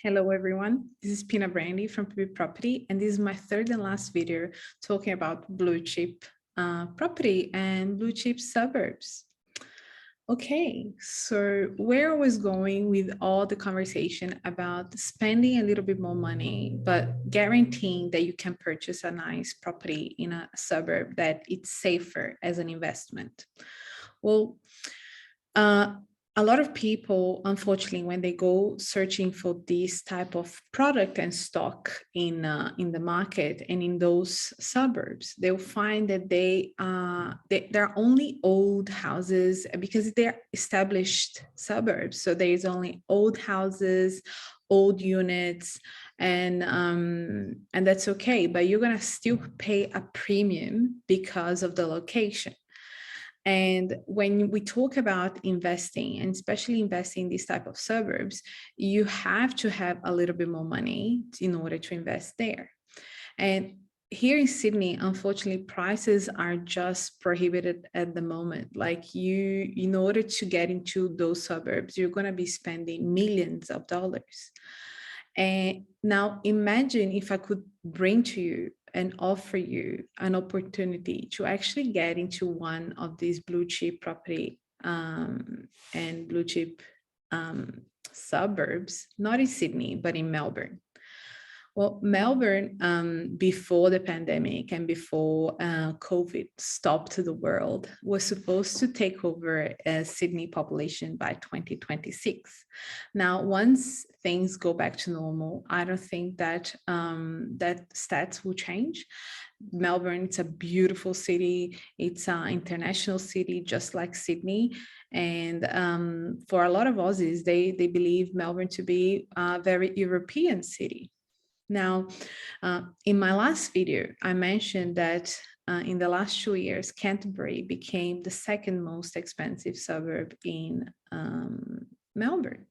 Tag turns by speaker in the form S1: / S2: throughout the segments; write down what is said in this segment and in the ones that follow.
S1: Hello everyone, this is Pina Brandy from PB Property, and this is my third and last video talking about blue chip property and blue chip suburbs. Okay, so where I was going with all the conversation about spending a little bit more money, but guaranteeing that you can purchase a nice property in a suburb that it's safer as an investment. Well, uh, a lot of people, unfortunately, when they go searching for this type of product and stock in the market and in those suburbs, they'll find that they're only old houses because they're established suburbs. So there's only old houses, old units, and that's okay. But you're gonna still pay a premium because of the location. And when we talk about investing, and especially investing in these type of suburbs, you have to have a little bit more money in order to invest there. And here in Sydney, unfortunately, prices are just prohibited at the moment. Like in order to get into those suburbs, you're going to be spending millions of dollars. And now imagine if I could bring to you and offer you an opportunity to actually get into one of these blue chip property and blue chip suburbs, not in Sydney, but in Melbourne. Well, Melbourne, before the pandemic and before COVID stopped the world, was supposed to take over Sydney population by 2026. Now, once things go back to normal, I don't think that that stats will change. Melbourne, it's a beautiful city. It's an international city, just like Sydney. And for a lot of Aussies, they believe Melbourne to be a very European city. Now, in my last video, I mentioned that in the last 2 years, Canterbury became the second most expensive suburb in Melbourne.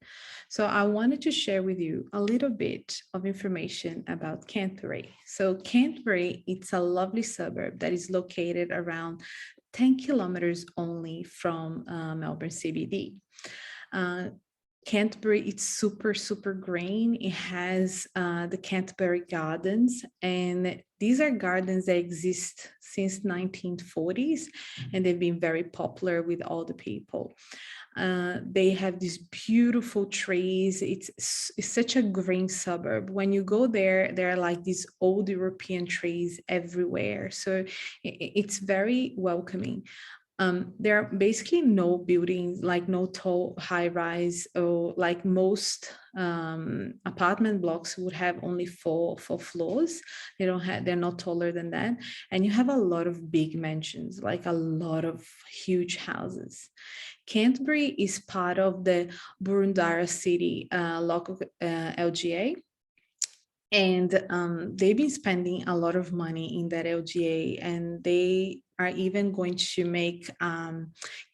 S1: So I wanted to share with you a little bit of information about Canterbury. So Canterbury, it's a lovely suburb that is located around 10 kilometers only from Melbourne CBD. Canterbury, it's super green. It has the Canterbury Gardens, and these are gardens that exist since 1940s, and they've been very popular with all the people. They have these beautiful trees. It's such a green suburb. When you go there, there are like these old European trees everywhere. So it's very welcoming. There are basically no buildings, like no tall high rise, or like most apartment blocks would have only four floors. They're not taller than that. And you have a lot of big mansions, like a lot of huge houses. Canterbury is part of the Boroondara City local LGA. And they've been spending a lot of money in that LGA, and they are even going to make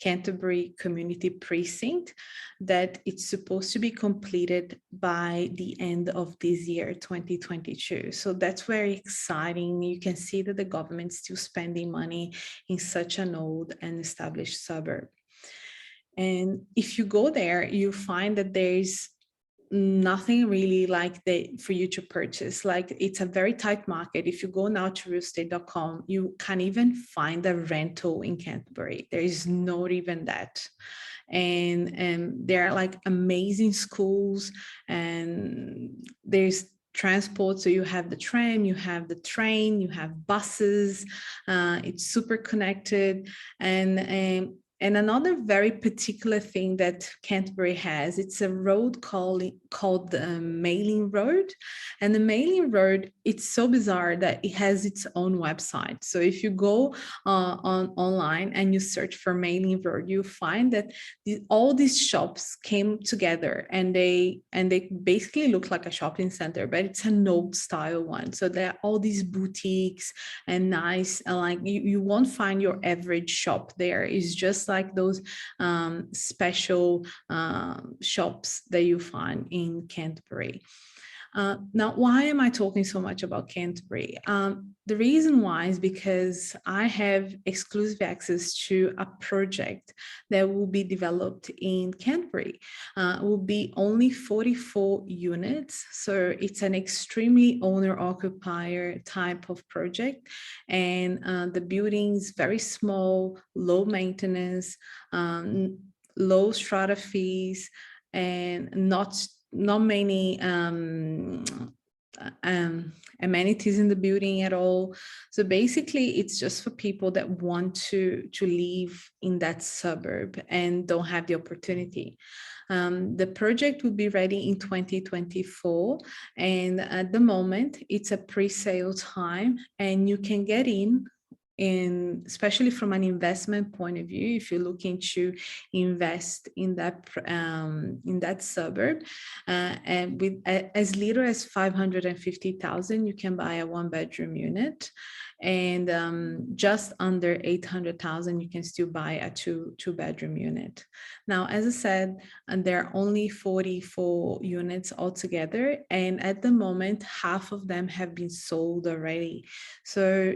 S1: Canterbury Community Precinct that it's supposed to be completed by the end of this year, 2022. So that's very exciting. You can see that the government's still spending money in such an old and established suburb. And if you go there, you find that there's nothing really like that for you to purchase. Like, it's a very tight market. If you go now to realestate.com, you can't even find a rental in Canterbury. There is not even that. And there are like amazing schools, and there's transport. So you have the tram, you have the train, you have buses. It's super connected. And another very particular thing that Canterbury has, it's a road called the Mailing Road. And the Mailing Road, it's so bizarre that it has its own website. So if you go online and you search for Mailing Road, you find that all these shops came together, and they basically look like a shopping center, but it's an old style one. So there are all these boutiques and nice, and like you won't find your average shop there. It's just like those special shops that you find in Canterbury. Now, why am I talking so much about Canterbury? The reason why is because I have exclusive access to a project that will be developed in Canterbury. It will be only 44 units. So it's an extremely owner-occupier type of project. And the building is very small, low maintenance, low strata fees, and not many amenities in the building at all. So basically, it's just for people that want to live in that suburb and don't have the opportunity. The project will be ready in 2024, and at the moment, it's a pre-sale time, and you can get in. And especially from an investment point of view, if you're looking to invest in that suburb, and with as little as 550,000, you can buy a 1-bedroom unit, and just under 800,000, you can still buy a two-bedroom unit. Now, as I said, and there are only 44 units altogether, and at the moment, half of them have been sold already. So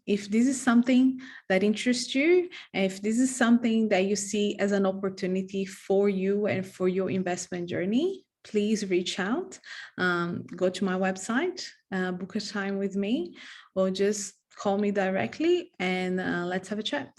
S1: if this is something that interests you, if this is something that you see as an opportunity for you and for your investment journey, please reach out, go to my website, book a time with me, or just call me directly, and let's have a chat.